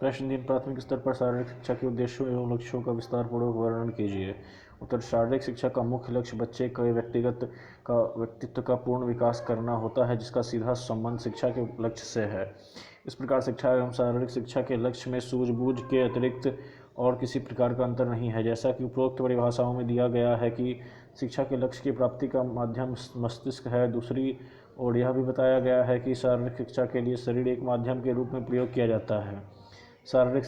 प्रश्न 3 प्राथमिक स्तर पर शारीरिक शिक्षा के उद्देश्यों एवं लक्ष्यों का विस्तारपूर्वक वर्णन कीजिए। उत्तर शारीरिक शिक्षा का मुख्य लक्ष्य बच्चे के व्यक्तित्व का पूर्ण विकास करना होता है, जिसका सीधा संबंध शिक्षा के लक्ष्य से है। इस प्रकार शिक्षा एवं शारीरिक शिक्षा के लक्ष्य में सूझबूझ के अतिरिक्त और किसी प्रकार का अंतर नहीं है। जैसा कि उपरोक्त परिभाषाओं में दिया गया है कि शिक्षा के लक्ष्य की प्राप्ति का माध्यम मस्तिष्क है, दूसरी ओर यह भी बताया गया है कि शारीरिक शिक्षा के लिए शरीर एक माध्यम के रूप में प्रयोग किया जाता है। शारीरिक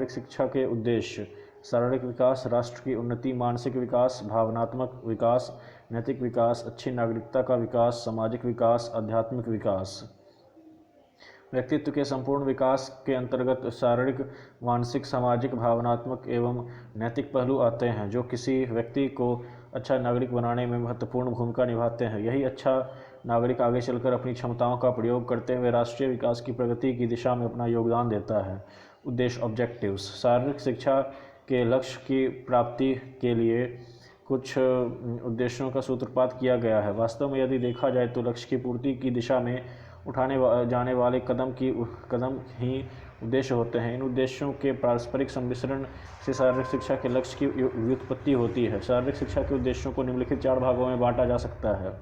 शिक्षा के उद्देश्य: शारीरिक विकास, राष्ट्र की उन्नति, मानसिक विकास, भावनात्मक विकास, नैतिक विकास, अच्छी नागरिकता का विकास, सामाजिक विकास, आध्यात्मिक विकास। व्यक्तित्व के संपूर्ण विकास के अंतर्गत शारीरिक, मानसिक, सामाजिक, भावनात्मक एवं नैतिक पहलू आते हैं, जो किसी व्यक्ति को अच्छा नागरिक बनाने में महत्वपूर्ण भूमिका निभाते हैं। यही अच्छा नागरिक आगे चलकर अपनी क्षमताओं का प्रयोग करते हुए राष्ट्रीय विकास की प्रगति की दिशा में अपना योगदान देता है। उद्देश्य ऑब्जेक्टिव्स: शारीरिक शिक्षा के लक्ष्य की प्राप्ति के लिए कुछ उद्देश्यों का सूत्रपात किया गया है। वास्तव में यदि देखा जाए तो लक्ष्य की पूर्ति की दिशा में उठाने जाने वाले कदम ही उद्देश्य होते हैं। इन उद्देश्यों के पारस्परिक सम्मिश्रण से शारीरिक शिक्षा के लक्ष्य की व्युत्पत्ति होती है। शारीरिक शिक्षा के उद्देश्यों को निम्नलिखित 4 भागों में बांटा जा सकता है।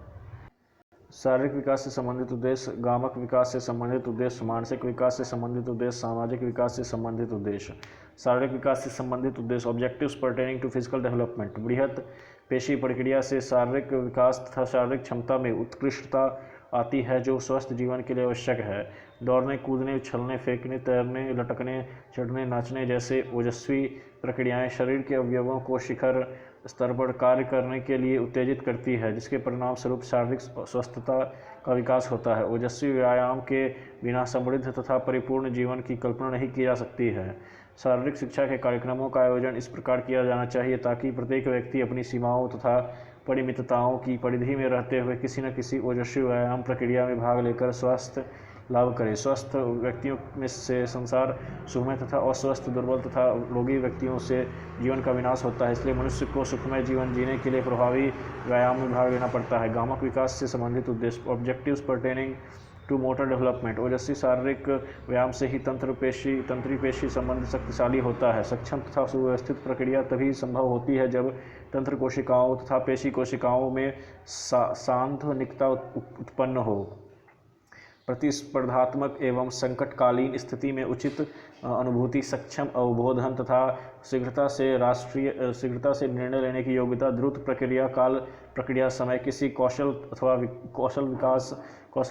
शारीरिक विकास से संबंधित उद्देश्य, गामक विकास से संबंधित उद्देश्य, मानसिक विकास से संबंधित उद्देश्य, सामाजिक विकास से संबंधित उद्देश्य। शारीरिक विकास से संबंधित उद्देश्य: objectives pertaining to physical development. बृहत पेशी प्रक्रिया से शारीरिक विकास तथा शारीरिक क्षमता में उत्कृष्टता आती है, जो स्वस्थ जीवन के लिए आवश्यक है। दौड़ने, कूदने, उछलने, फेंकने, तैरने, लटकने, चढ़ने, नाचने जैसे ओजस्वी प्रक्रियाएं शरीर के अवयवों को शिखर स्तर पर कार्य करने के लिए उत्तेजित करती है, जिसके परिणाम स्वरूप शारीरिक स्वस्थता का विकास होता है। ओजस्वी व्यायाम के बिना समृद्ध तथा परिपूर्ण जीवन की कल्पना नहीं की जा सकती है। शारीरिक शिक्षा के कार्यक्रमों का आयोजन इस प्रकार किया जाना चाहिए ताकि प्रत्येक व्यक्ति अपनी सीमाओं तथा परिमितताओं की परिधि में रहते हुए किसी न किसी ओजस्वी व्यायाम प्रक्रिया में भाग लेकर स्वास्थ्य लाभ करे। स्वस्थ व्यक्तियों में से संसार सुखमय तथा अस्वस्थ, दुर्बल तथा रोगी व्यक्तियों से जीवन का विनाश होता है। इसलिए मनुष्य को सुखमय जीवन जीने के लिए प्रभावी व्यायाम में भाग लेना पड़ता है। गामक विकास से संबंधित उद्देश्य: objectives pertaining to motor development. ओजस्वी शारीरिक व्यायाम से ही तंत्री पेशी संबंध शक्तिशाली होता है। सक्षम तथा सुव्यवस्थित प्रक्रिया तभी संभव होती है जब तंत्र कोशिकाओं तथा पेशी कोशिकाओं में सांत्वनिकता उत्पन्न हो। प्रतिस्पर्धात्मक एवं संकटकालीन स्थिति में उचित अनुभूति, सक्षम अवबोधन तथा शीघ्रता से निर्णय लेने की योग्यता, द्रुत प्रक्रिया समय, किसी कौशल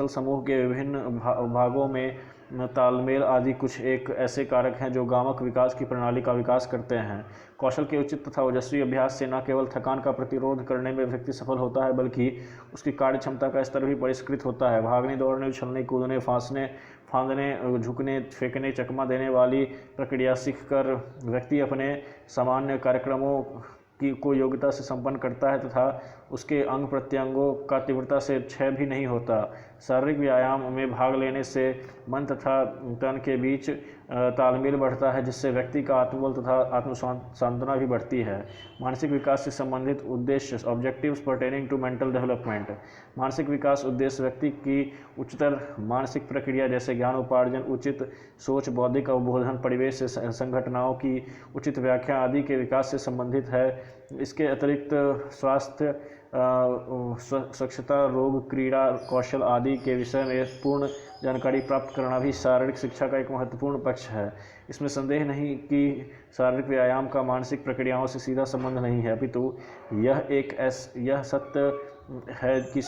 समूह के विभिन्न भागों में तालमेल आदि कुछ एक ऐसे कारक हैं जो गामक विकास की प्रणाली का विकास करते हैं। कौशल के उचित तथा ओजस्वी अभ्यास से न केवल थकान का प्रतिरोध करने में व्यक्ति सफल होता है, बल्कि उसकी कार्य क्षमता का स्तर भी परिष्कृत होता है। भागने, दौड़ने, उछलने, कूदने, फांदने, झुकने, फेंकने, चकमा देने वाली प्रक्रिया सीखकर व्यक्ति अपने सामान्य कार्यक्रमों को योग्यता से संपन्न करता है तथा उसके अंग प्रत्यंगों का तीव्रता से क्षय भी नहीं होता। शारीरिक व्यायाम में भाग लेने से मन तथा तन के बीच तालमेल बढ़ता है, जिससे व्यक्ति का आत्मबल तथा आत्मसांत्वना भी बढ़ती है। मानसिक विकास से संबंधित उद्देश्य: objectives pertaining to mental development. मानसिक विकास उद्देश्य व्यक्ति की उच्चतर मानसिक प्रक्रिया जैसे ज्ञान उपार्जन, उचित सोच, बौद्धिक अवबोधन, परिवेश से संघटनाओं की उचित व्याख्या आदि के विकास से संबंधित है। इसके अतिरिक्त स्वास्थ्य, स्वच्छता, रोग, क्रीड़ा, कौशल आदि के विषय में पूर्ण जानकारी प्राप्त करना भी शारीरिक शिक्षा का एक महत्वपूर्ण पक्ष है। इसमें संदेह नहीं कि शारीरिक व्यायाम का मानसिक प्रक्रियाओं से सीधा संबंध नहीं है, अपितु यह सत्य है कि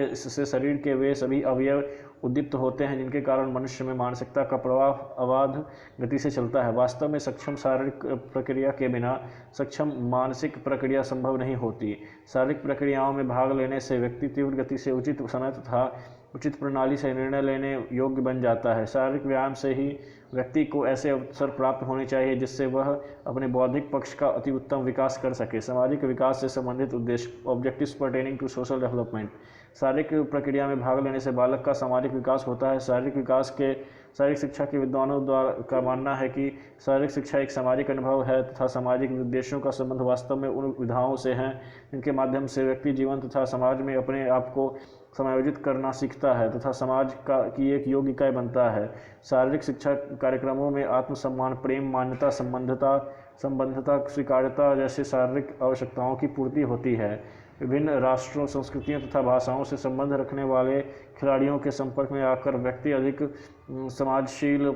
इससे शरीर के वे सभी अवयव उद्दीप्त होते हैं जिनके कारण मनुष्य में मानसिकता का प्रवाह अबाध गति से चलता है। वास्तव में सक्षम शारीरिक प्रक्रिया के बिना सक्षम मानसिक प्रक्रिया संभव नहीं होती। शारीरिक प्रक्रियाओं में भाग लेने से व्यक्ति तीव्र गति से उचित समय तथा उचित प्रणाली से निर्णय लेने योग्य बन जाता है। शारीरिक व्यायाम से ही व्यक्ति को ऐसे अवसर प्राप्त होने चाहिए जिससे वह अपने बौद्धिक पक्ष का अति उत्तम विकास कर सके। सामाजिक विकास से संबंधित उद्देश्य: objectives pertaining to social development. शारीरिक प्रक्रिया में भाग लेने से बालक का सामाजिक विकास होता है। शारीरिक शिक्षा के विद्वानों द्वारा का मानना है कि शारीरिक शिक्षा एक सामाजिक अनुभव है तथा सामाजिक उद्देश्यों का संबंध वास्तव में उन विधाओं से है जिनके माध्यम से व्यक्ति जीवन तथा समाज में अपने आप को समायोजित करना सीखता है तथा समाज की एक योग्य इकाई बनता है। शारीरिक शिक्षा कार्यक्रमों में आत्मसम्मान, प्रेम, मान्यता, संबद्धता, स्वीकार्यता जैसे शारीरिक आवश्यकताओं की पूर्ति होती है। विभिन्न राष्ट्रों, संस्कृतियों तथा भाषाओं से संबंध रखने वाले खिलाड़ियों के संपर्क में आकर व्यक्ति अधिक समाजशील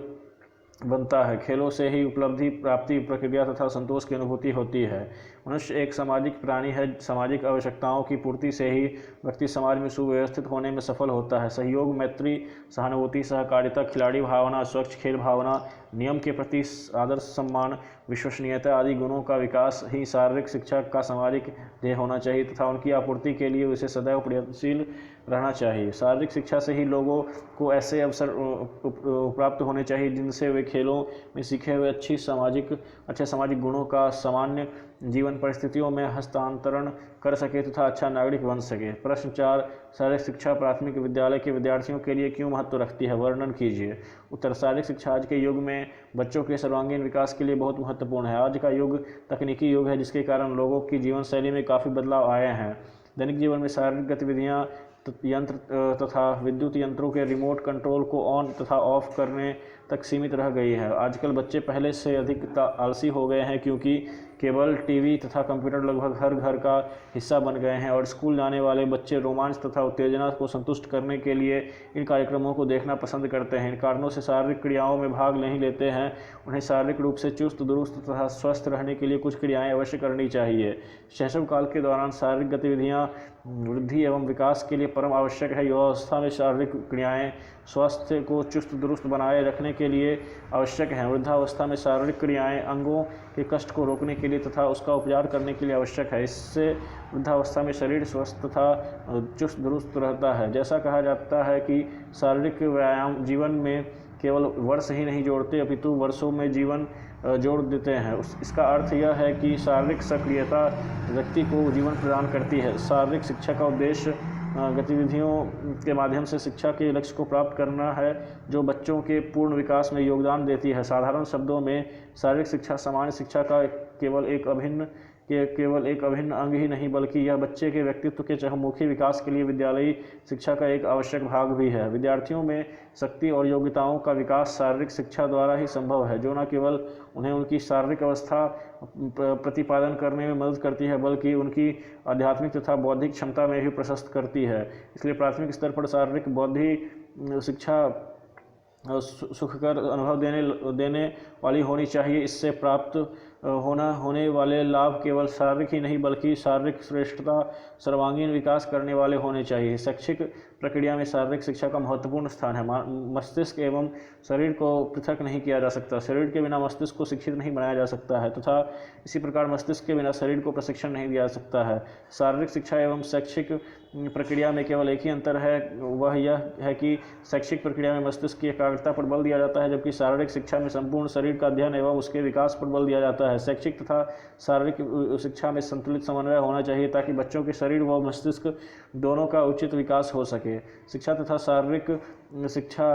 बनता है। खेलों से ही उपलब्धि प्राप्ति प्रक्रिया तथा संतोष की अनुभूति होती है। मनुष्य एक सामाजिक प्राणी है। सामाजिक आवश्यकताओं की पूर्ति से ही व्यक्ति समाज में सुव्यवस्थित होने में सफल होता है। सहयोग, मैत्री, सहानुभूति, सहकारिता, खिलाड़ी भावना, स्वच्छ खेल भावना, नियम के प्रति आदर, सम्मान, विश्वसनीयता आदि गुणों का विकास ही शारीरिक शिक्षा का सामाजिक ध्येय होना चाहिए तथा उनकी आपूर्ति के लिए उसे सदैव प्रयत्नशील रहना चाहिए। शारीरिक शिक्षा से ही लोगों को ऐसे अवसर प्राप्त होने चाहिए जिनसे वे खेलों में सीखे हुए अच्छे सामाजिक गुणों का सामान्य जीवन परिस्थितियों में हस्तांतरण कर सके तथा अच्छा नागरिक बन सके। प्रश्न 4, शारीरिक शिक्षा प्राथमिक विद्यालय के विद्यार्थियों के लिए क्यों महत्व रखती है? वर्णन कीजिए। उत्तर, शारीरिक शिक्षा आज के युग में बच्चों के सर्वांगीण विकास के लिए बहुत महत्वपूर्ण है। आज का युग तकनीकी युग है, जिसके कारण लोगों की जीवन शैली में काफ़ी बदलाव आए हैं। दैनिक जीवन में शारीरिक गतिविधियाँ यंत्र तथा विद्युत यंत्रों के रिमोट कंट्रोल को ऑन तथा ऑफ करने तक सीमित रह गई है। आजकल बच्चे पहले से अधिक आलसी हो गए हैं, क्योंकि केबल टीवी तथा कंप्यूटर लगभग हर घर का हिस्सा बन गए हैं और स्कूल जाने वाले बच्चे रोमांच तथा उत्तेजना को संतुष्ट करने के लिए इन कार्यक्रमों को देखना पसंद करते हैं। इन कारणों से शारीरिक क्रियाओं में भाग नहीं लेते हैं। उन्हें शारीरिक रूप से चुस्त दुरुस्त तथा स्वस्थ रहने के लिए कुछ क्रियाएं अवश्य करनी चाहिए। शैशव काल के दौरान शारीरिक गतिविधियां वृद्धि एवं विकास के लिए परम आवश्यक है। युवावस्था में शारीरिक क्रियाएं स्वास्थ्य को चुस्त दुरुस्त बनाए रखने के लिए आवश्यक हैं। वृद्धावस्था में शारीरिक क्रियाएं अंगों के कष्ट को रोकने के लिए तथा उसका उपचार करने के लिए आवश्यक है। इससे वृद्धावस्था में शरीर स्वस्थ तथा चुस्त दुरुस्त रहता है। जैसा कहा जाता है कि शारीरिक व्यायाम जीवन में केवल वर्ष ही नहीं जोड़ते, अपितु वर्षों में जीवन जोड़ देते हैं। इसका अर्थ यह है कि शारीरिक सक्रियता व्यक्ति को जीवन प्रदान करती है। शारीरिक शिक्षा का उद्देश्य गतिविधियों के माध्यम से शिक्षा के लक्ष्य को प्राप्त करना है, जो बच्चों के पूर्ण विकास में योगदान देती है। साधारण शब्दों में शारीरिक शिक्षा सामान्य शिक्षा का केवल एक अभिन्न अंग ही नहीं, बल्कि यह बच्चे के व्यक्तित्व के चहुमुखी विकास के लिए विद्यालयी शिक्षा का एक आवश्यक भाग भी है। विद्यार्थियों में शक्ति और योग्यताओं का विकास शारीरिक शिक्षा द्वारा ही संभव है, जो न केवल उन्हें उनकी शारीरिक अवस्था प्रतिपादन करने में मदद करती है, बल्कि उनकी आध्यात्मिक तथा बौद्धिक क्षमता में भी प्रशस्त करती है। इसलिए प्राथमिक स्तर पर शारीरिक बौद्धिक शिक्षा सुखकर अनुभव देने वाली होनी चाहिए। इससे प्राप्त होने वाले लाभ केवल शारीरिक ही नहीं, बल्कि शारीरिक श्रेष्ठता, सर्वांगीण विकास करने वाले होने चाहिए। शैक्षिक प्रक्रिया में शारीरिक शिक्षा का महत्वपूर्ण स्थान है। मस्तिष्क एवं शरीर को पृथक नहीं किया जा सकता। शरीर के बिना मस्तिष्क को शिक्षित नहीं बनाया जा सकता है तथा इसी प्रकार मस्तिष्क के बिना शरीर को प्रशिक्षण नहीं दिया जा सकता है। शारीरिक शिक्षा एवं शैक्षिक प्रक्रिया में केवल एक ही अंतर है, वह यह है कि शैक्षिक प्रक्रिया में मस्तिष्क की एकाग्रता पर बल दिया जाता है, जबकि शारीरिक शिक्षा में संपूर्ण शरीर का अध्ययन एवं उसके विकास पर बल दिया जाता है। शैक्षिक तथा शारीरिक शिक्षा में संतुलित समन्वय होना चाहिए, ताकि बच्चों के शरीर व मस्तिष्क दोनों का उचित विकास हो सके। शिक्षा तथा शारीरिक शिक्षा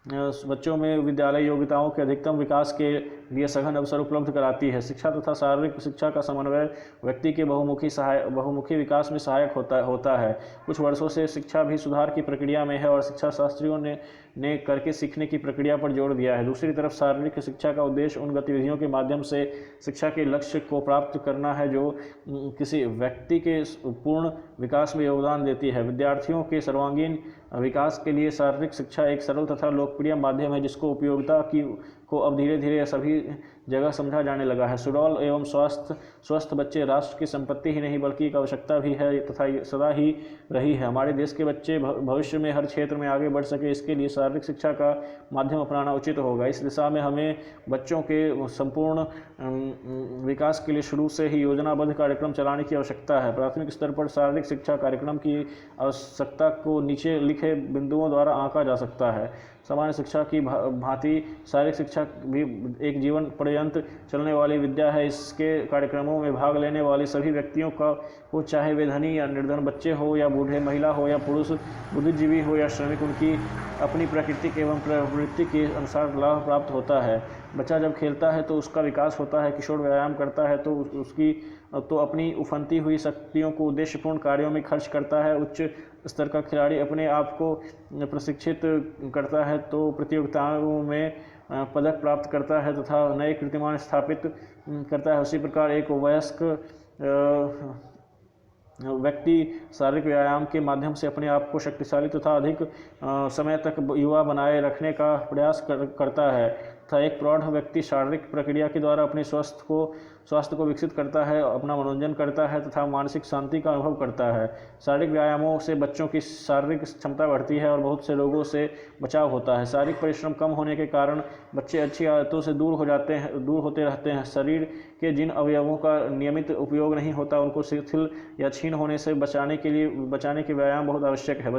बच्चों में विद्यालय योग्यताओं के अधिकतम विकास के लिए सघन अवसर उपलब्ध कराती है। शिक्षा तथा शारीरिक शिक्षा का समन्वय व्यक्ति के बहुमुखी विकास में सहायक होता है। कुछ वर्षों से शिक्षा भी सुधार की प्रक्रिया में है और शिक्षा शास्त्रियों ने करके सीखने की प्रक्रिया पर जोर दिया है। दूसरी तरफ शारीरिक शिक्षा का उद्देश्य उन गतिविधियों के माध्यम से शिक्षा के लक्ष्य को प्राप्त करना है, जो किसी व्यक्ति के पूर्ण विकास में योगदान देती है। विद्यार्थियों के सर्वांगीण विकास के लिए शारीरिक शिक्षा एक सरल तथा लोकप्रिय माध्यम है, जिसको उपयोगिता को अब धीरे धीरे सभी जगह समझा जाने लगा है। सुडौल एवं स्वस्थ बच्चे राष्ट्र की संपत्ति ही नहीं, बल्कि एक आवश्यकता भी है तथा सदा ही रही है। हमारे देश के बच्चे भविष्य में हर क्षेत्र में आगे बढ़ सके, इसके लिए शारीरिक शिक्षा का माध्यम अपनाना उचित होगा। इस दिशा में हमें बच्चों के संपूर्ण विकास के लिए शुरू से ही योजनाबद्ध कार्यक्रम चलाने की आवश्यकता है। प्राथमिक स्तर पर शारीरिक शिक्षा कार्यक्रम की आवश्यकता को नीचे लिखे बिंदुओं द्वारा आंका जा सकता है। सामान्य शिक्षा की भांति शारीरिक शिक्षा भी एक जीवन पर्यंत चलने वाली विद्या है। इसके कार्यक्रमों में भाग लेने वाले सभी व्यक्तियों को चाहे वे धनी या निर्धन बच्चे हो या बूढ़े, महिला हो या पुरुष, बुद्धिजीवी हो या श्रमिक, उनकी अपनी प्राकृतिक एवं प्रवृत्ति के अनुसार लाभ प्राप्त होता है। बच्चा जब खेलता है तो उसका विकास होता है। किशोर व्यायाम करता है तो अपनी उफनती हुई शक्तियों को उद्देश्यपूर्ण कार्यों में खर्च करता है। उच्च स्तर का खिलाड़ी अपने आप को प्रशिक्षित करता है तो प्रतियोगिताओं में पदक प्राप्त करता है तथा नए कीर्तिमान स्थापित करता है, उसी प्रकार एक वयस्क व्यक्ति शारीरिक व्यायाम के माध्यम से अपने आप को शक्तिशाली तथा अधिक समय तक युवा बनाए रखने का प्रयास करता है तथा एक प्रौढ़ व्यक्ति शारीरिक प्रक्रिया के द्वारा अपने स्वास्थ्य को विकसित करता है, अपना मनोरंजन करता है तथा मानसिक शांति का अनुभव करता है। शारीरिक व्यायामों से बच्चों की शारीरिक क्षमता बढ़ती है और बहुत से रोगों से बचाव होता है। शारीरिक परिश्रम कम होने के कारण बच्चे अच्छी आदतों से दूर होते रहते हैं। शरीर के जिन अवयवों का नियमित उपयोग नहीं होता उनको शिथिल या क्षीण होने से बचाने के व्यायाम बहुत आवश्यक है।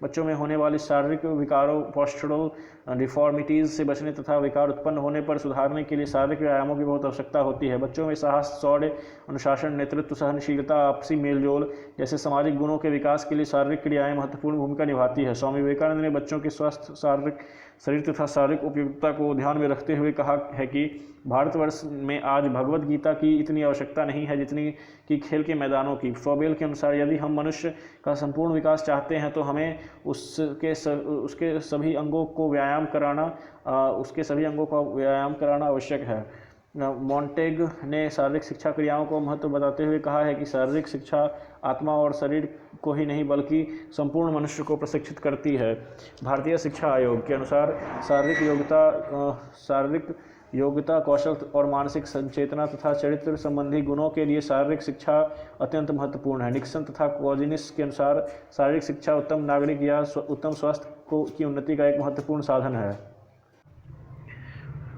बच्चों में होने वाली शारीरिक विकारों पोस्चरल डिफॉर्मिटीज़ से बचने तथा विकार उत्पन्न होने पर सुधारने के लिए शारीरिक व्यायामों की बहुत आवश्यकता होती है। बच्चों में साहस, शौर्य, अनुशासन, नेतृत्व, सहनशीलता, आपसी मेलजोल जैसे सामाजिक गुणों के विकास के लिए शारीरिक क्रियाएं महत्वपूर्ण भूमिका निभाती है। स्वामी विवेकानंद ने बच्चों के स्वस्थ शरीर तथा शारीरिक उपयुक्तता को ध्यान में रखते हुए कहा है कि भारतवर्ष में आज भगवद गीता की इतनी आवश्यकता नहीं है जितनी कि खेल के मैदानों की। फ्रोबेल के अनुसार यदि हम मनुष्य का संपूर्ण विकास चाहते हैं तो हमें उसके सभी अंगों को व्यायाम कराना आवश्यक है। मॉन्टेग ने शारीरिक शिक्षा क्रियाओं को महत्व बताते हुए कहा है कि शारीरिक शिक्षा आत्मा और शरीर को ही नहीं बल्कि संपूर्ण मनुष्य को प्रशिक्षित करती है। भारतीय शिक्षा आयोग के अनुसार शारीरिक योग्यता, कौशल और मानसिक संचेतना तथा चरित्र संबंधी गुणों के लिए शारीरिक शिक्षा अत्यंत महत्वपूर्ण है। निक्सन तथा कोजिनिस के अनुसार शारीरिक शिक्षा उत्तम नागरिक या उत्तम स्वास्थ्य की उन्नति का एक महत्वपूर्ण साधन है।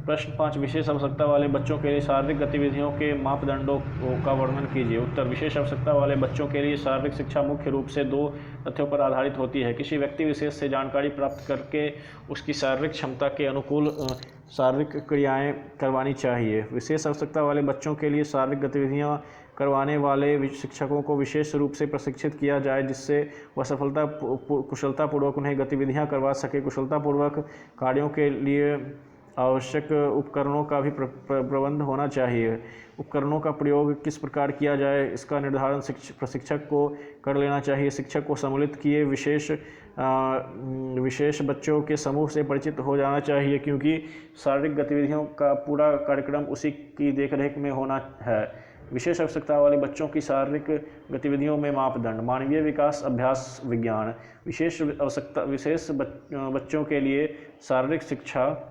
प्रश्न 5, विशेष आवश्यकता वाले बच्चों के लिए शारीरिक गतिविधियों के मापदंडों का वर्णन कीजिए। उत्तर, विशेष आवश्यकता वाले बच्चों के लिए शारीरिक शिक्षा मुख्य रूप से 2 तथ्यों पर आधारित होती है। किसी व्यक्ति विशेष से जानकारी प्राप्त करके उसकी शारीरिक क्षमता के अनुकूल शारीरिक क्रियाएं करवानी चाहिए। विशेष आवश्यकता वाले बच्चों के लिए शारीरिक गतिविधियां करवाने वाले शिक्षकों को विशेष रूप से प्रशिक्षित किया जाए जिससे वह कुशलतापूर्वक उन्हें गतिविधियां करवा सके। कुशलतापूर्वक कार्यों के लिए आवश्यक उपकरणों का भी प्रबंध होना चाहिए। उपकरणों का प्रयोग किस प्रकार किया जाए इसका निर्धारण प्रशिक्षक को कर लेना चाहिए। शिक्षक को सम्मिलित किए विशेष बच्चों के समूह से परिचित हो जाना चाहिए क्योंकि शारीरिक गतिविधियों का पूरा कार्यक्रम उसी की देखरेख में होना है। विशेष आवश्यकता वाले बच्चों की शारीरिक गतिविधियों में मापदंड। मानवीय विकास अभ्यास विज्ञान। विशेष बच्चों के लिए शारीरिक शिक्षा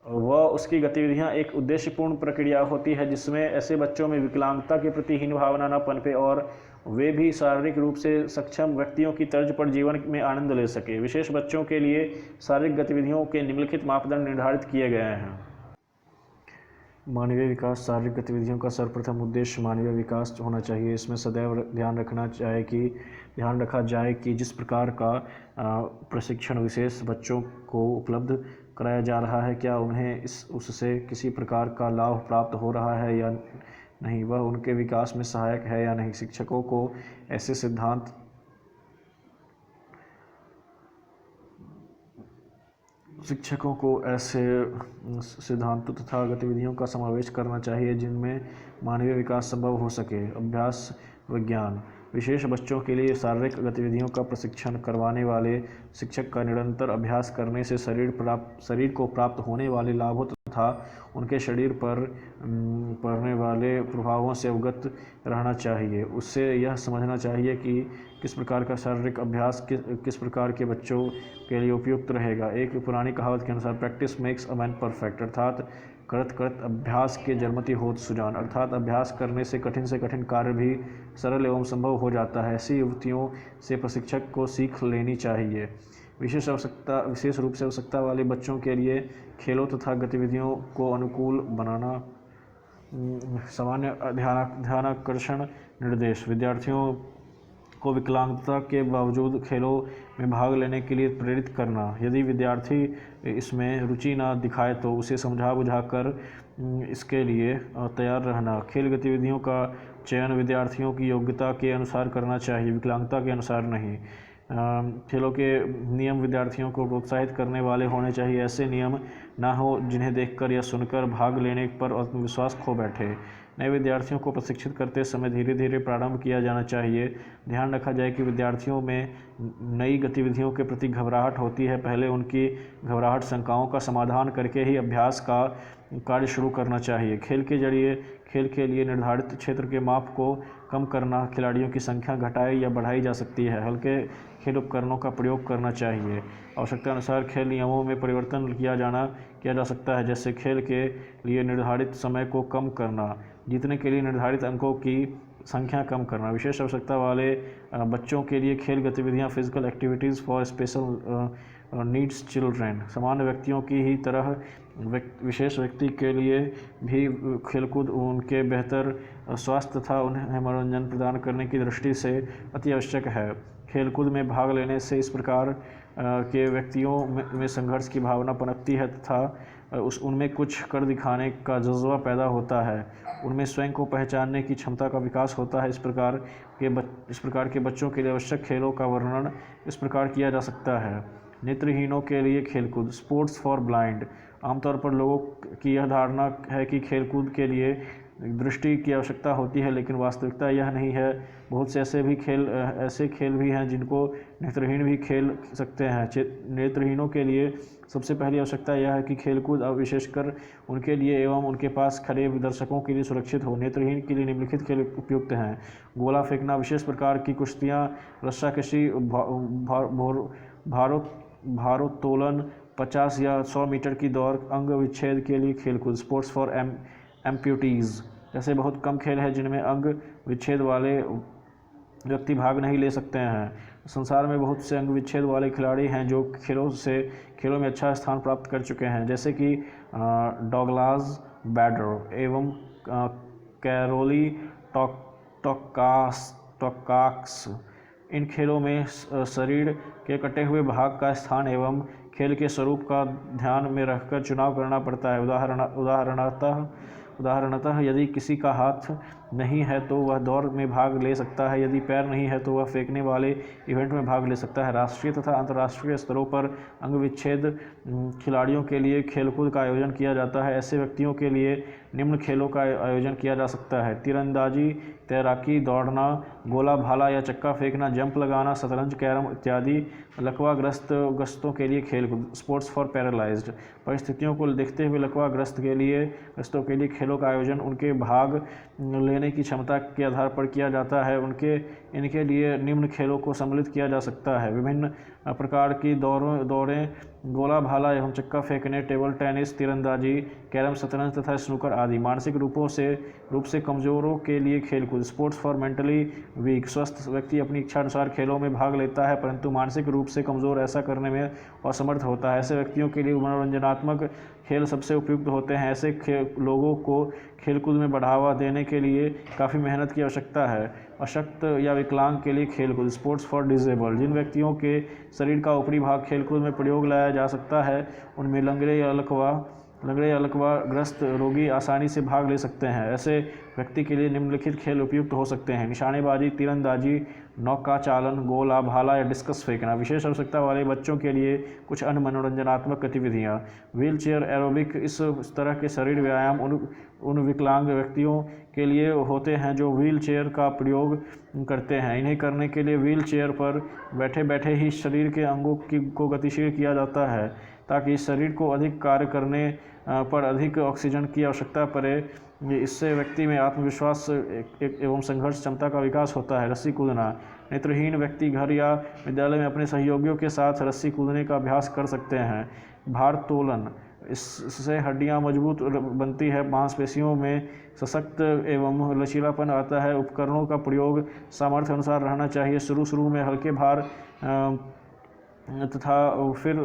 व उसकी गतिविधियां एक उद्देश्यपूर्ण प्रक्रिया होती है जिसमें ऐसे बच्चों में विकलांगता के प्रति हीन भावना न पनपे और वे भी शारीरिक रूप से सक्षम व्यक्तियों की तर्ज पर जीवन में आनंद ले सके। विशेष बच्चों के लिए शारीरिक गतिविधियों के निम्नलिखित मापदंड निर्धारित किए गए हैं। मानवीय विकास। शारीरिक गतिविधियों का सर्वप्रथम उद्देश्य मानवीय विकास होना चाहिए। इसमें सदैव ध्यान रखा जाए कि जिस प्रकार का प्रशिक्षण विशेष बच्चों को उपलब्ध कराया जा रहा है क्या उन्हें उससे किसी प्रकार का लाभ प्राप्त हो रहा है या नहीं, वह उनके विकास में सहायक है या नहीं। शिक्षकों को ऐसे सिद्धांतों तथा गतिविधियों का समावेश करना चाहिए जिनमें मानवीय विकास संभव हो सके। अभ्यास विज्ञान। विशेष बच्चों के लिए शारीरिक गतिविधियों का प्रशिक्षण करवाने वाले शिक्षक का निरंतर अभ्यास करने से शरीर को प्राप्त होने वाले लाभों तथा उनके शरीर पर पड़ने वाले प्रभावों से अवगत रहना चाहिए। उससे यह समझना चाहिए कि किस प्रकार का शारीरिक अभ्यास किस प्रकार के बच्चों के लिए उपयुक्त रहेगा। एक पुरानी कहावत के अनुसार practice makes a man perfect, अर्थात करत करत अभ्यास के जन्मति होत सुजान, अर्थात अभ्यास करने से कठिन कार्य भी सरल एवं संभव हो जाता है। ऐसी युक्तियों से प्रशिक्षक को सीख लेनी चाहिए। विशेष रूप से आवश्यकता वाले बच्चों के लिए खेलों तथा गतिविधियों को अनुकूल बनाना। सामान्य ध्यानाकर्षण निर्देश। विद्यार्थियों को विकलांगता के बावजूद खेलों में भाग लेने के लिए प्रेरित करना। यदि विद्यार्थी इसमें रुचि न दिखाए तो उसे समझा बुझाकर इसके लिए तैयार रहना। खेल गतिविधियों का चयन विद्यार्थियों की योग्यता के अनुसार करना चाहिए, विकलांगता के अनुसार नहीं। खेलों के नियम विद्यार्थियों को प्रोत्साहित करने वाले होने चाहिए। ऐसे नियम ना हो जिन्हें देखकर या सुनकर भाग लेने पर आत्मविश्वास खो बैठे। नए विद्यार्थियों को प्रशिक्षित करते समय धीरे धीरे प्रारंभ किया जाना चाहिए। ध्यान रखा जाए कि विद्यार्थियों में नई गतिविधियों के प्रति घबराहट होती है। पहले उनकी घबराहट शंकाओं का समाधान करके ही अभ्यास का कार्य शुरू करना चाहिए। खेल के जरिए खेल के लिए निर्धारित क्षेत्र के माप को कम करना, खिलाड़ियों की संख्या घटाई या बढ़ाई जा सकती है। हल्के खेल उपकरणों का प्रयोग करना चाहिए। आवश्यकता अनुसार खेल नियमों में परिवर्तन किया जा सकता है, जैसे खेल के लिए निर्धारित समय को कम करना, जीतने के लिए निर्धारित अंकों की संख्या कम करना। विशेष आवश्यकता वाले बच्चों के लिए खेल गतिविधियां, physical activities for special needs children. सामान्य व्यक्तियों की ही तरह विशेष व्यक्ति के लिए भी खेलकूद उनके बेहतर स्वास्थ्य तथा उन्हें मनोरंजन प्रदान करने की दृष्टि से अति आवश्यक है। खेलकूद में भाग लेने से इस प्रकार के व्यक्तियों में संघर्ष की भावना पनपती है तथा उनमें कुछ कर दिखाने का जज्बा पैदा होता है। उनमें स्वयं को पहचानने की क्षमता का विकास होता है। इस प्रकार के बच्चों के लिए आवश्यक खेलों का वर्णन इस प्रकार किया जा सकता है। नेत्रहीनों के लिए खेलकूद, स्पोर्ट्स फॉर ब्लाइंड। आमतौर पर लोगों की यह धारणा है कि खेलकूद के लिए दृष्टि की आवश्यकता होती है, लेकिन वास्तविकता यह नहीं है। बहुत से ऐसे खेल भी हैं जिनको नेत्रहीन भी खेल सकते हैं। नेत्रहीनों के लिए सबसे पहली आवश्यकता यह है कि खेलकूद विशेषकर उनके लिए एवं उनके पास खड़े दर्शकों के लिए सुरक्षित हो। नेत्रहीन के लिए निम्नलिखित खेल उपयुक्त हैं: गोला फेंकना, विशेष प्रकार की कुश्तियाँ, रस्साकशी, भारोत्तोलन, 50 या 100 मीटर की दौड़। अंग विच्छेद के लिए खेलकूद, स्पोर्ट्स फॉर एम्प्यूटीज़। जैसे बहुत कम खेल हैं जिनमें अंग विच्छेद वाले व्यक्ति भाग नहीं ले सकते हैं। संसार में बहुत से अंग विच्छेद वाले खिलाड़ी हैं जो खेलों में अच्छा स्थान प्राप्त कर चुके हैं, जैसे कि डॉगलास बैडर एवं कैरोली टॉकाक्स। इन खेलों में शरीर के कटे हुए भाग का स्थान एवं खेल के स्वरूप का ध्यान में रखकर चुनाव करना पड़ता है। उदाहरणतः यदि किसी का हाथ नहीं है तो वह दौड़ में भाग ले सकता है, यदि पैर नहीं है तो वह फेंकने वाले इवेंट में भाग ले सकता है। राष्ट्रीय तथा अंतर्राष्ट्रीय स्तरों पर अंग विच्छेद खिलाड़ियों के लिए खेलकूद का आयोजन किया जाता है। ऐसे व्यक्तियों के लिए निम्न खेलों का आयोजन किया जा सकता है: तीरंदाजी, तैराकी, दौड़ना, गोला भाला या चक्का फेंकना, जंप लगाना, शतरंज, कैरम इत्यादि। लकवाग्रस्तों के लिए खेलकूद, स्पोर्ट्स फॉर पैरालाइज्ड। परिस्थितियों को देखते हुए लकवाग्रस्तों के लिए खेलों का आयोजन उनके भाग लेने की क्षमता के आधार पर किया जाता है। इनके लिए निम्न खेलों को सम्मिलित किया जा सकता है: विभिन्न प्रकार की दौड़ें, गोला भाला एवं चक्का फेंकने, टेबल टेनिस, तीरंदाजी, कैरम, शतरंज तथा स्नूकर आदि। मानसिक रूप से कमजोरों के लिए खेलकूद, स्पोर्ट्स फॉर मेंटली वीक। स्वस्थ व्यक्ति अपनी इच्छा अनुसार खेलों में भाग लेता है, परंतु मानसिक रूप से कमजोर ऐसा करने में असमर्थ होता है। ऐसे व्यक्तियों के लिए मनोरंजनात्मक खेल सबसे उपयुक्त होते हैं। ऐसे लोगों को खेलकूद में बढ़ावा देने के लिए काफ़ी मेहनत की आवश्यकता है। अशक्त या विकलांग के लिए खेलकूद, स्पोर्ट्स फॉर डिसेबल्ड। जिन व्यक्तियों के शरीर का ऊपरी भाग खेलकूद में प्रयोग लाया जा सकता है, उनमें लंगड़े या लकवाग्रस्त रोगी आसानी से भाग ले सकते हैं। ऐसे व्यक्ति के लिए निम्नलिखित खेल उपयुक्त हो सकते हैं: निशानेबाजी, तीरंदाजी, नौका चालन, गोला भाला या डिस्कस फेंकना। विशेष आवश्यकता वाले बच्चों के लिए कुछ अन्य मनोरंजनात्मक गतिविधियाँ: व्हील चेयर एरोबिक। इस तरह के शरीर व्यायाम उन विकलांग व्यक्तियों के लिए होते हैं जो व्हील चेयर का प्रयोग करते हैं। इन्हें करने के लिए व्हील चेयर पर बैठे बैठे ही शरीर के अंगों को गतिशील किया जाता है, ताकि शरीर को अधिक कार्य करने पर अधिक ऑक्सीजन की आवश्यकता पड़े। इससे व्यक्ति में आत्मविश्वास एवं संघर्ष क्षमता का विकास होता है। रस्सी कूदना। नेत्रहीन व्यक्ति घर या विद्यालय में अपने सहयोगियों के साथ रस्सी कूदने का अभ्यास कर सकते हैं। भारोत्तोलन। इससे हड्डियां मजबूत बनती है, मांसपेशियों में सशक्त एवं लचीलापन आता है। उपकरणों का प्रयोग सामर्थ्य अनुसार रहना चाहिए। शुरू में हल्के भार तथा फिर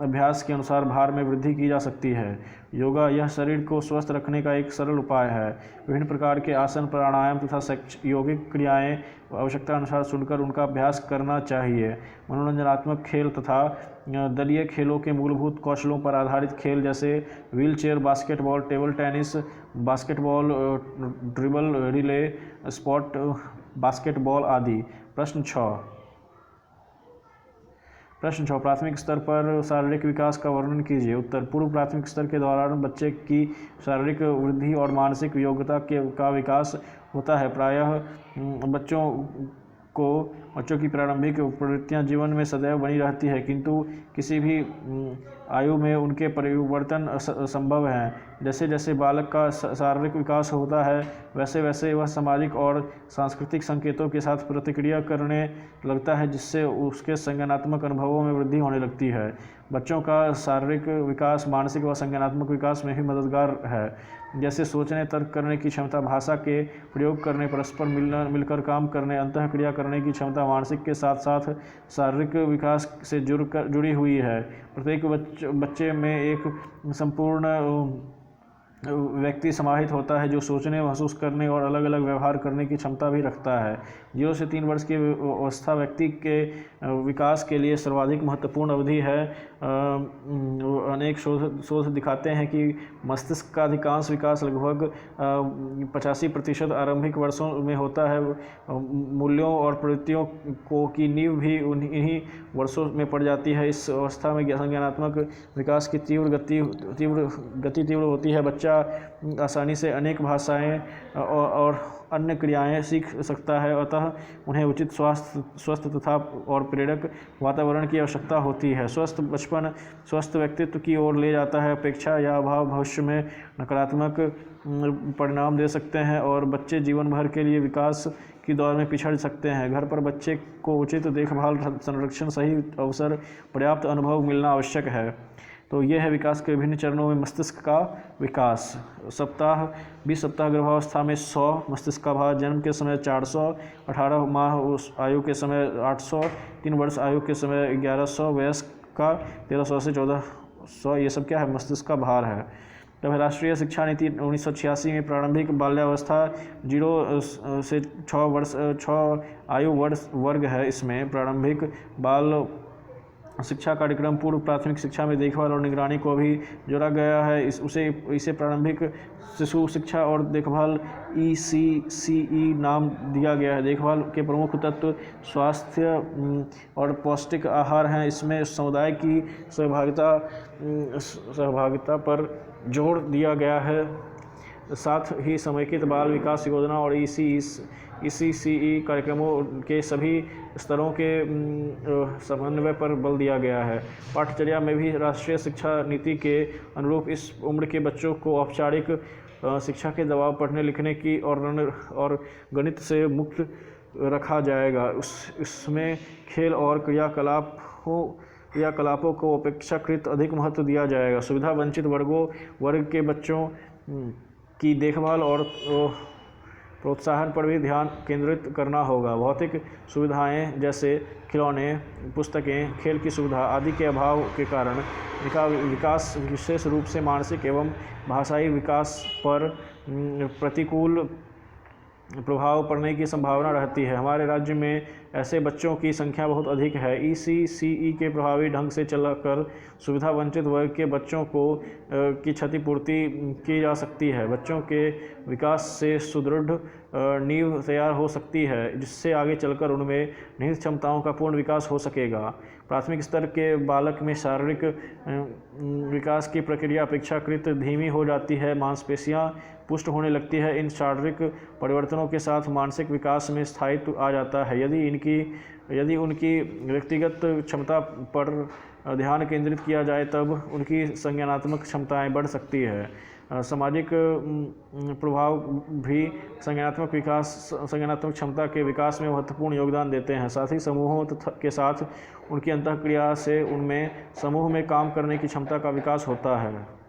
अभ्यास के अनुसार भार में वृद्धि की जा सकती है। योगा। यह शरीर को स्वस्थ रखने का एक सरल उपाय है। विभिन्न प्रकार के आसन, प्राणायाम तथा यौगिक क्रियाएं आवश्यकता अनुसार चुनकर उनका अभ्यास करना चाहिए। मनोरंजनात्मक खेल तथा दलीय खेलों के मूलभूत कौशलों पर आधारित खेल, जैसे wheelchair, basketball, table tennis, basketball, dribble relay, spot basketball आदि। प्रश्न 6: प्रश्न 6, प्राथमिक स्तर पर शारीरिक विकास का वर्णन कीजिए। उत्तर, पूर्व प्राथमिक स्तर के दौरान बच्चे की शारीरिक वृद्धि और मानसिक योग्यता का विकास होता है। प्रायः बच्चों की प्रारंभिक प्रवृत्तियां जीवन में सदैव बनी रहती है, किंतु किसी भी आयु में उनके परिवर्तन संभव हैं। जैसे जैसे बालक का शारीरिक विकास होता है, वैसे वैसे वह सामाजिक और सांस्कृतिक संकेतों के साथ प्रतिक्रिया करने लगता है, जिससे उसके संज्ञानात्मक अनुभवों में वृद्धि होने लगती है। बच्चों का शारीरिक विकास मानसिक व संज्ञानात्मक विकास में भी मददगार है। जैसे सोचने, तर्क करने की क्षमता, भाषा के प्रयोग करने, परस्पर मिलकर काम करने, अंतःक्रिया करने की क्षमता मानसिक के साथ साथ शारीरिक विकास से जुड़ी हुई है। प्रत्येक बच्चे में एक संपूर्ण व्यक्ति समाहित होता है, जो सोचने, महसूस करने और अलग अलग व्यवहार करने की क्षमता भी रखता है। 0 से 3 वर्ष की अवस्था व्यक्ति के विकास के लिए सर्वाधिक महत्वपूर्ण अवधि है। अनेक शोध दिखाते हैं कि मस्तिष्क का अधिकांश विकास लगभग 85% आरंभिक वर्षों में होता है। मूल्यों और प्रवृत्तियों की नींव भी इन्हीं वर्षों में पड़ जाती है। इस अवस्था में संज्ञानात्मक विकास की तीव्र होती है। बच्चा आसानी से अनेक भाषाएं और अन्य क्रियाएं सीख सकता है, अतः उन्हें उचित स्वस्थ तथा और प्रेरक वातावरण की आवश्यकता होती है। स्वस्थ बचपन स्वस्थ व्यक्तित्व की ओर ले जाता है। अपेक्षा या अभाव भविष्य में नकारात्मक परिणाम दे सकते हैं और बच्चे जीवन भर के लिए विकास की दौर में पिछड़ सकते हैं। घर पर बच्चे को उचित देखभाल, संरक्षण, सही अवसर, पर्याप्त अनुभव मिलना आवश्यक है। तो ये है विकास के विभिन्न चरणों में मस्तिष्क का विकास। 20 सप्ताह गर्भावस्था में 100 मस्तिष्क का भार, जन्म के समय 400, 18 माह आयु के समय 800, 3 वर्ष आयु के समय 1100, वयस्क का 1300 से 1400। ये सब क्या है? मस्तिष्क का भार है। तब राष्ट्रीय शिक्षा नीति 1986 में प्रारंभिक बाल्यावस्था 0 से 6 आयु वर्ग है। इसमें प्रारंभिक बाल शिक्षा कार्यक्रम पूर्व प्राथमिक शिक्षा में देखभाल और निगरानी को भी जोड़ा गया है। इसे प्रारंभिक शिशु शिक्षा और देखभाल ECCE नाम दिया गया है। देखभाल के प्रमुख तत्व स्वास्थ्य और पौष्टिक आहार हैं। इसमें समुदाय की सहभागिता पर जोर दिया गया है। साथ ही समेकित बाल विकास योजना और ECCE कार्यक्रमों के सभी स्तरों के समन्वय पर बल दिया गया है। पाठ्यचर्या में भी राष्ट्रीय शिक्षा नीति के अनुरूप इस उम्र के बच्चों को औपचारिक शिक्षा के दबाव, पढ़ने लिखने की और गणित से मुक्त रखा जाएगा। इसमें खेल और क्रियाकलापों को अपेक्षाकृत अधिक महत्व दिया जाएगा। सुविधा वंचित वर्ग के बच्चों की देखभाल और प्रोत्साहन पर भी ध्यान केंद्रित करना होगा। भौतिक सुविधाएं जैसे खिलौने, पुस्तकें, खेल की सुविधा आदि के अभाव के कारण इनका विकास विशेष रूप से मानसिक एवं भाषाई विकास पर प्रतिकूल प्रभाव पड़ने की संभावना रहती है। हमारे राज्य में ऐसे बच्चों की संख्या बहुत अधिक है। ECCE के प्रभावी ढंग से चलाकर सुविधा वंचित वर्ग के बच्चों की क्षतिपूर्ति की जा सकती है। बच्चों के विकास से सुदृढ़ नींव तैयार हो सकती है, जिससे आगे चलकर उनमें निहित क्षमताओं का पूर्ण विकास हो सकेगा। प्राथमिक स्तर के बालक में शारीरिक विकास की प्रक्रिया अपेक्षाकृत धीमी हो जाती है। मांसपेशियां पुष्ट होने लगती है। इन शारीरिक परिवर्तनों के साथ मानसिक विकास में स्थायित्व आ जाता है। यदि उनकी व्यक्तिगत क्षमता पर ध्यान केंद्रित किया जाए, तब उनकी संज्ञानात्मक क्षमताएं बढ़ सकती है। सामाजिक प्रभाव भी संज्ञानात्मक क्षमता के विकास में महत्वपूर्ण योगदान देते हैं। साथ ही समूहों के साथ उनकी अंतःक्रिया से उनमें समूह में काम करने की क्षमता का विकास होता है।